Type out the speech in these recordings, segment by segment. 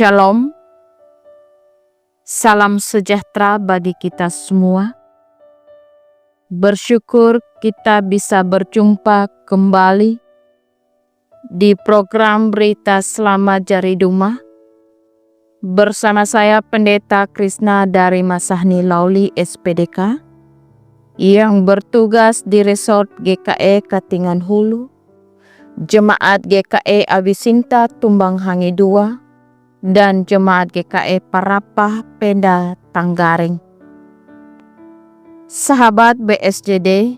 Shalom, salam sejahtera bagi kita semua. Bersyukur kita bisa berjumpa kembali di program Berita Selamat Jari Duma bersama saya Pendeta Krishna dari Masahni Lauli SPDK yang bertugas di Resort GKE Katingan Hulu, Jemaat GKE Abisinta Tumbang Hangi 2, dan Jemaat GKE Parapah Penda Tanggaring. Sahabat BSJD,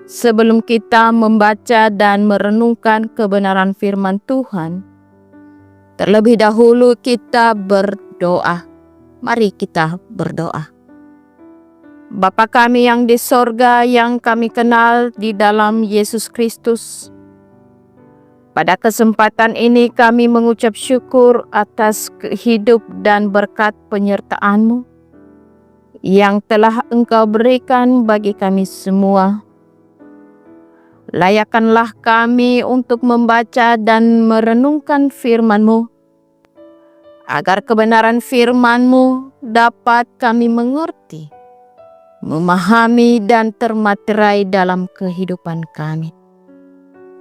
sebelum kita membaca dan merenungkan kebenaran firman Tuhan, terlebih dahulu kita berdoa. Mari kita berdoa. Bapa kami yang di sorga, yang kami kenal di dalam Yesus Kristus, pada kesempatan ini kami mengucap syukur atas hidup dan berkat penyertaan-Mu yang telah Engkau berikan bagi kami semua. Layakkanlah kami untuk membaca dan merenungkan firman-Mu, agar kebenaran firman-Mu dapat kami mengerti, memahami dan termaterai dalam kehidupan kami.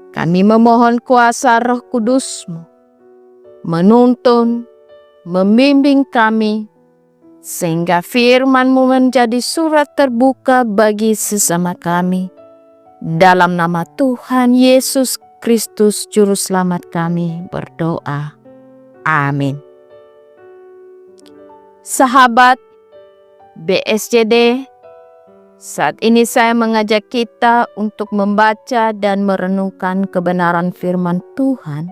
Kami memohon kuasa Roh Kudus-Mu menuntun, membimbing kami, sehingga firman-Mu menjadi surat terbuka bagi sesama kami. Dalam nama Tuhan Yesus Kristus Juru Selamat kami berdoa. Amin. Sahabat BSJD, saat ini saya mengajak kita untuk membaca dan merenungkan kebenaran firman Tuhan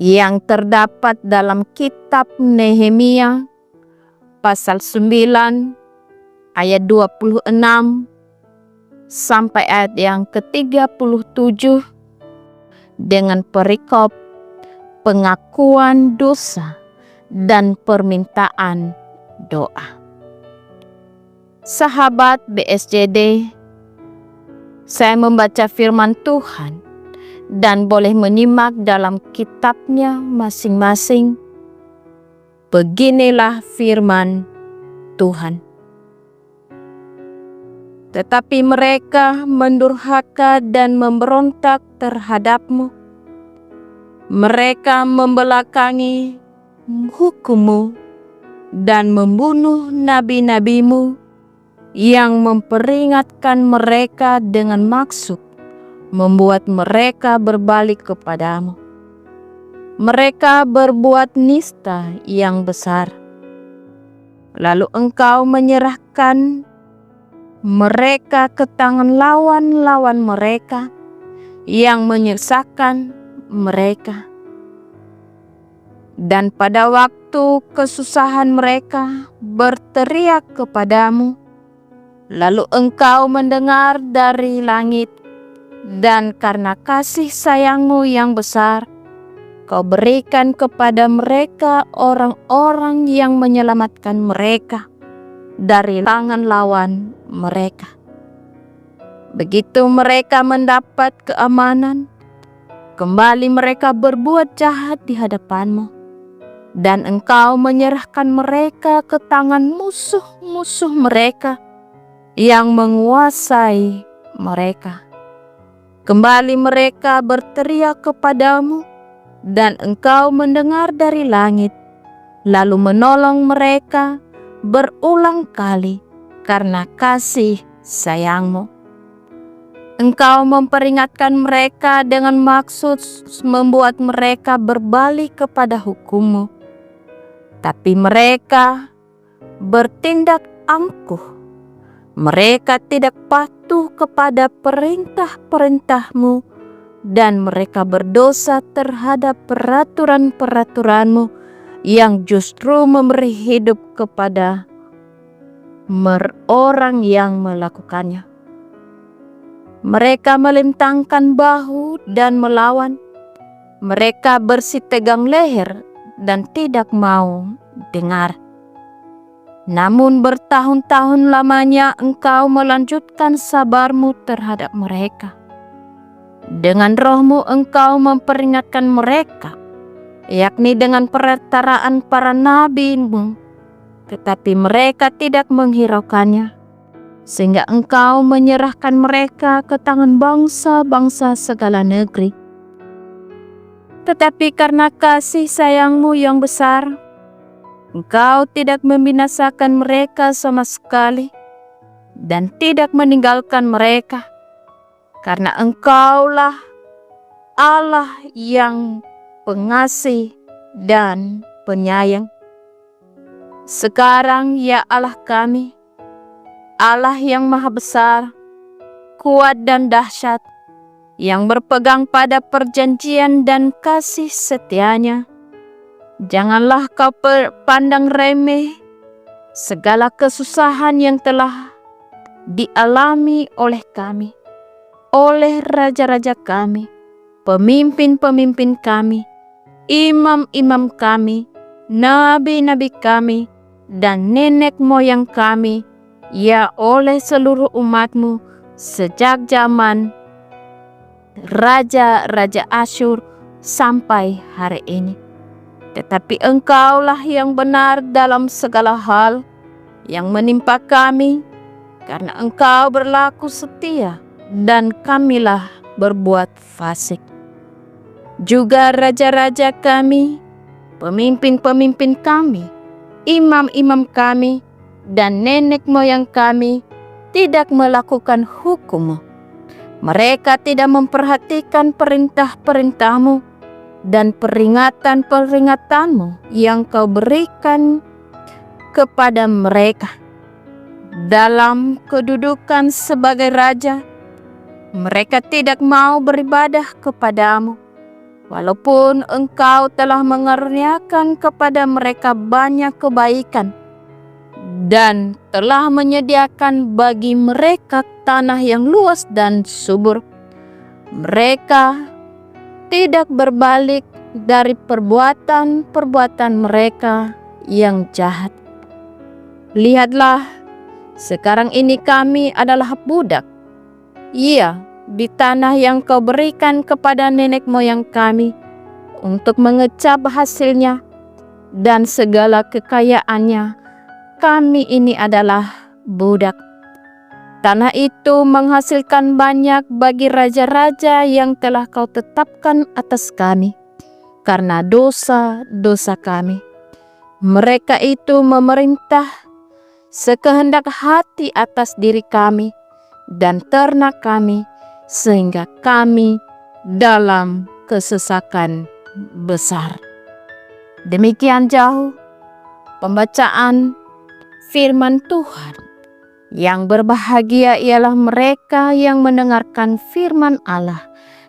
yang terdapat dalam kitab Nehemia pasal 9 ayat 26 sampai ayat yang ke-37 dengan perikop pengakuan dosa dan permintaan doa. Sahabat BSJD, saya membaca firman Tuhan dan boleh menyimak dalam kitabnya masing-masing. Beginilah firman Tuhan. Tetapi mereka mendurhaka dan memberontak terhadap-Mu. Mereka membelakangi hukum-Mu dan membunuh nabi-nabi-Mu yang memperingatkan mereka dengan maksud membuat mereka berbalik kepadamu. Mereka berbuat nista yang besar. Lalu Engkau menyerahkan mereka ke tangan lawan-lawan mereka yang menyusahkan mereka. Dan pada waktu kesusahan mereka berteriak kepadamu, lalu Engkau mendengar dari langit, dan karena kasih sayang-Mu yang besar, Kau berikan kepada mereka orang-orang yang menyelamatkan mereka dari tangan lawan mereka. Begitu mereka mendapat keamanan, kembali mereka berbuat jahat di hadapan-Mu, dan Engkau menyerahkan mereka ke tangan musuh-musuh mereka yang menguasai mereka. Kembali mereka berteriak kepadamu, dan Engkau mendengar dari langit, lalu menolong mereka berulang kali karena kasih sayang-Mu. Engkau memperingatkan mereka dengan maksud membuat mereka berbalik kepada hukum-Mu. Tapi mereka bertindak angkuh. Mereka tidak patuh kepada perintah-perintah-Mu, dan mereka berdosa terhadap peraturan-peraturan-Mu yang justru memberi hidup kepada orang yang melakukannya. Mereka melintangkan bahu dan melawan. Mereka bersitegang leher dan tidak mau dengar. Namun bertahun-tahun lamanya Engkau melanjutkan sabar-Mu terhadap mereka. Dengan Roh-Mu Engkau memperingatkan mereka yakni dengan perantaraan para nabi-Mu, tetapi mereka tidak menghiraukannya, sehingga Engkau menyerahkan mereka ke tangan bangsa-bangsa segala negeri. Tetapi karena kasih sayang-Mu yang besar, Engkau tidak membinasakan mereka sama sekali dan tidak meninggalkan mereka, karena Engkaulah Allah yang pengasih dan penyayang. Sekarang ya Allah kami, Allah yang maha besar, kuat dan dahsyat, yang berpegang pada perjanjian dan kasih setia-Nya, janganlah Kau pandang remeh segala kesusahan yang telah dialami oleh kami, oleh raja-raja kami, pemimpin-pemimpin kami, imam-imam kami, nabi-nabi kami, dan nenek moyang kami, ya oleh seluruh umat-Mu sejak zaman raja-raja Asyur sampai hari ini. Tetapi Engkaulah yang benar dalam segala hal yang menimpa kami, karena Engkau berlaku setia dan kamilah berbuat fasik. Juga raja-raja kami, pemimpin-pemimpin kami, imam-imam kami, dan nenek moyang kami tidak melakukan hukum-Mu. Mereka tidak memperhatikan perintah-perintah-Mu dan peringatan-peringatan-Mu yang Kau berikan kepada mereka. Dalam kedudukan sebagai raja, mereka tidak mau beribadah kepada-Mu, walaupun Engkau telah mengaruniakan kepada mereka banyak kebaikan dan telah menyediakan bagi mereka tanah yang luas dan subur. Mereka tidak berbalik dari perbuatan-perbuatan mereka yang jahat. Lihatlah, sekarang ini kami adalah budak. Iya, di tanah yang Kau berikan kepada nenek moyang kami untuk mengecap hasilnya dan segala kekayaannya, kami ini adalah budak. Tanah itu menghasilkan banyak bagi raja-raja yang telah Kau tetapkan atas kami karena dosa-dosa kami. Mereka itu memerintah sekehendak hati atas diri kami dan ternak kami, sehingga kami dalam kesesakan besar. Demikian jauh pembacaan firman Tuhan. Yang berbahagia ialah mereka yang mendengarkan firman Allah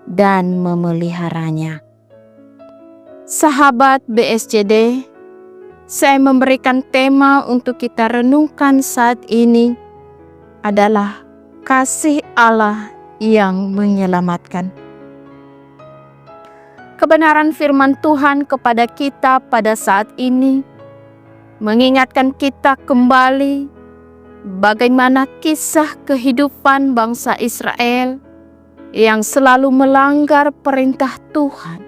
dan memeliharanya. Sahabat BSJD, saya memberikan tema untuk kita renungkan saat ini adalah kasih Allah yang menyelamatkan. Kebenaran firman Tuhan kepada kita pada saat ini mengingatkan kita kembali bagaimana kisah kehidupan bangsa Israel yang selalu melanggar perintah Tuhan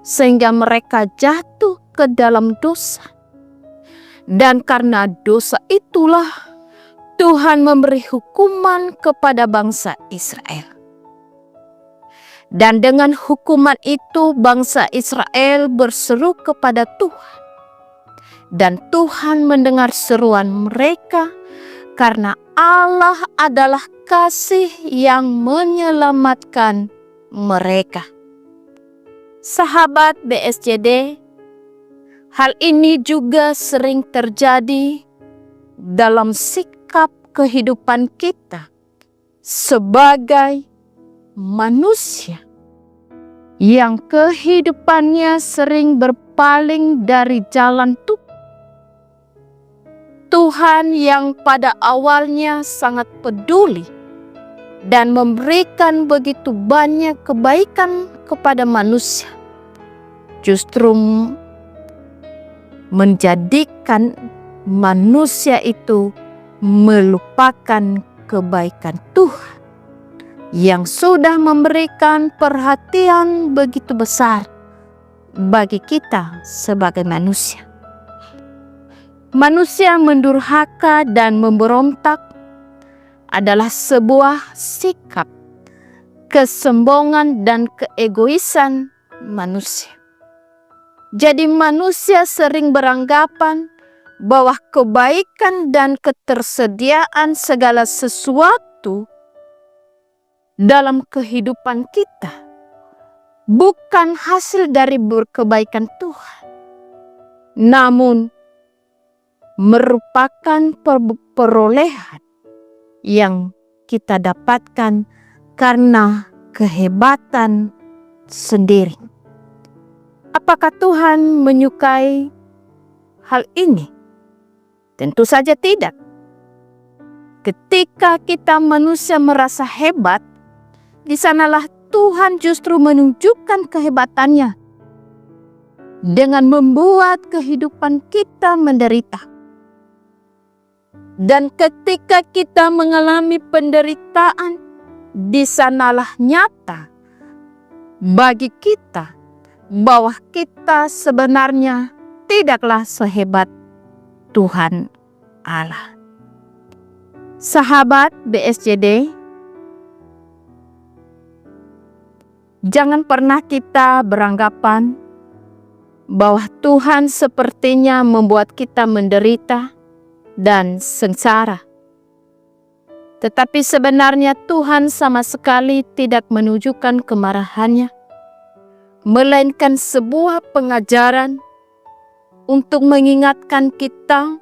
sehingga mereka jatuh ke dalam dosa. Dan karena dosa itulah Tuhan memberi hukuman kepada bangsa Israel. Dan dengan hukuman itu bangsa Israel berseru kepada Tuhan. Dan Tuhan mendengar seruan mereka karena Allah adalah kasih yang menyelamatkan mereka. Sahabat BSJD, hal ini juga sering terjadi dalam sikap kehidupan kita sebagai manusia yang kehidupannya sering berpaling dari jalan Tuhan. Tuhan yang pada awalnya sangat peduli dan memberikan begitu banyak kebaikan kepada manusia, justru menjadikan manusia itu melupakan kebaikan Tuhan yang sudah memberikan perhatian begitu besar bagi kita sebagai manusia. Manusia mendurhaka dan memberontak adalah sebuah sikap kesombongan dan keegoisan manusia. Jadi manusia sering beranggapan bahwa kebaikan dan ketersediaan segala sesuatu dalam kehidupan kita bukan hasil dari berkebaikan Tuhan, namun merupakan perolehan yang kita dapatkan karena kehebatan sendiri. Apakah Tuhan menyukai hal ini? Tentu saja tidak. Ketika kita manusia merasa hebat, di sanalah Tuhan justru menunjukkan kehebatannya dengan membuat kehidupan kita menderita. Dan ketika kita mengalami penderitaan, di sanalah nyata bagi kita bahwa kita sebenarnya tidaklah sehebat Tuhan Allah. Sahabat BSJD, jangan pernah kita beranggapan bahwa Tuhan sepertinya membuat kita menderita dan sengsara. Tetapi sebenarnya Tuhan sama sekali tidak menunjukkan kemarahannya, melainkan sebuah pengajaran untuk mengingatkan kita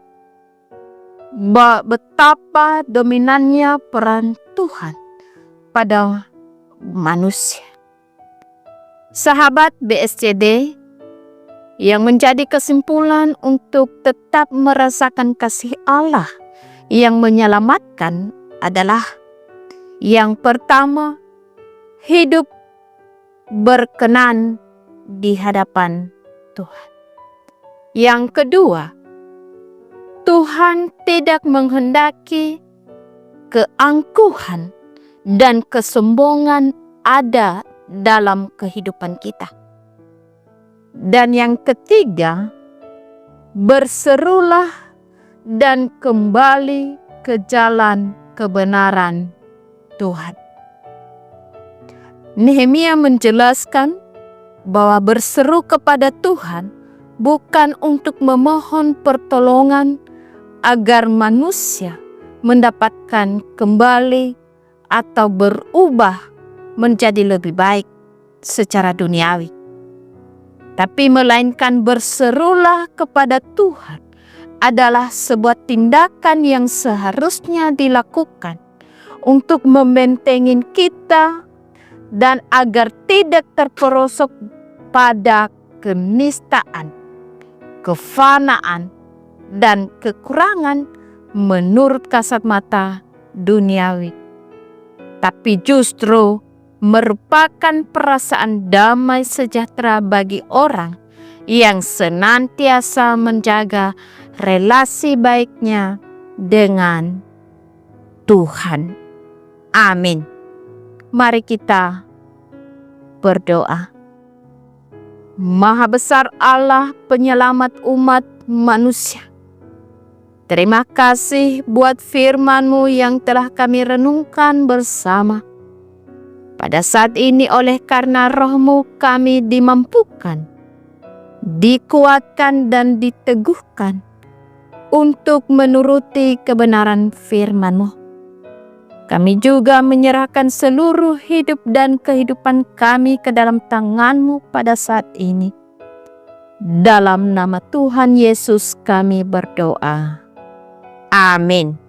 betapa dominannya peran Tuhan pada manusia. Sahabat BSJD, yang menjadi kesimpulan untuk tetap merasakan kasih Allah yang menyelamatkan adalah yang pertama, hidup berkenan di hadapan Tuhan. Yang kedua, Tuhan tidak menghendaki keangkuhan dan kesombongan ada dalam kehidupan kita. Dan yang ketiga, berserulah dan kembali ke jalan kebenaran Tuhan. Nehemia menjelaskan bahwa berseru kepada Tuhan bukan untuk memohon pertolongan agar manusia mendapatkan kembali atau berubah menjadi lebih baik secara duniawi, tapi melainkan berserulah kepada Tuhan adalah sebuah tindakan yang seharusnya dilakukan untuk membentengi kita dan agar tidak terperosok pada kenistaan, kefanaan, dan kekurangan menurut kasat mata duniawi, tapi justru merupakan perasaan damai sejahtera bagi orang yang senantiasa menjaga relasi baiknya dengan Tuhan. Amin. Mari kita berdoa. Maha besar Allah, penyelamat umat manusia, terima kasih buat firman-Mu yang telah kami renungkan bersama. Pada saat ini oleh karena Roh-Mu kami dimampukan, dikuatkan dan diteguhkan untuk menuruti kebenaran firman-Mu. Kami juga menyerahkan seluruh hidup dan kehidupan kami ke dalam tangan-Mu pada saat ini. Dalam nama Tuhan Yesus kami berdoa. Amin.